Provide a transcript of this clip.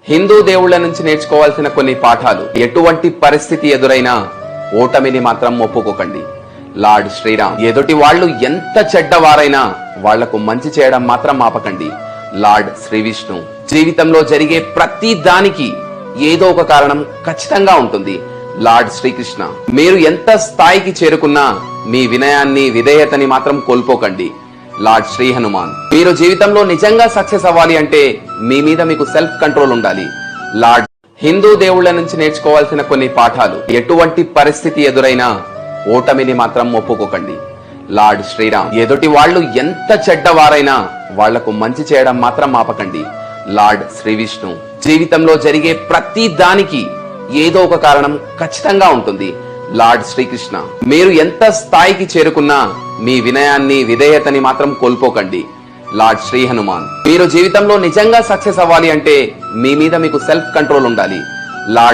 హిందూ దేవుళ్ల నుంచి నేర్చుకోవాల్సిన కొన్ని పాఠాలు. ఎటువంటి పరిస్థితి ఎదురైనా ఓటమిని మాత్రం ఒప్పుకోకండి. లార్డ్ శ్రీరామ్. ఎదుటి వాళ్ళు ఎంత చెడ్డవారైనా వాళ్లకు మంచి చేయడం మాత్రం ఆపకండి. లార్డ్ శ్రీ విష్ణు. జీవితంలో జరిగే ప్రతి దానికి ఏదో ఒక కారణం ఖచ్చితంగా ఉంటుంది. లార్డ్ శ్రీకృష్ణ. మీరు ఎంత స్థాయికి చేరుకున్నా మీ వినయాన్ని విధేయతని మాత్రం కోల్పోకండి. లార్డ్ శ్రీ హనుమాన్. మీరు జీవితంలో నిజంగా సక్సెస్ అవ్వాలి అంటే మీ మీద మీకు సెల్ఫ్ కంట్రోల్ ఉండాలి. లార్డ్. హిందూ దేవుళ్ల నుంచి నేర్చుకోవాల్సిన కొన్ని పాఠాలు. ఎటువంటి పరిస్థితి ఎదురైనా ఓటమిని మాత్రం ఒప్పుకోకండి. లార్డ్ శ్రీరామ్. ఎదుటి వాళ్ళు ఎంత చెడ్డవారైనా వాళ్లకు మంచి చేయడం మాత్రం ఆపకండి. లార్డ్ శ్రీ విష్ణు. జీవితంలో జరిగే ప్రతి దానికి ఏదో ఒక కారణం ఖచ్చితంగా ఉంటుంది. లార్డ్ శ్రీకృష్ణ. మీరు ఎంత స్థాయికి చేరుకున్నా మీ వినయాన్ని విధేయతని మాత్రం కోల్పోకండి. లార్డ్ శ్రీ హనుమాన్. మీరు జీవితంలో నిజంగా సక్సెస్ అవ్వాలి అంటే మీ మీద మీకు సెల్ఫ్ కంట్రోల్ ఉండాలి. లార్డ్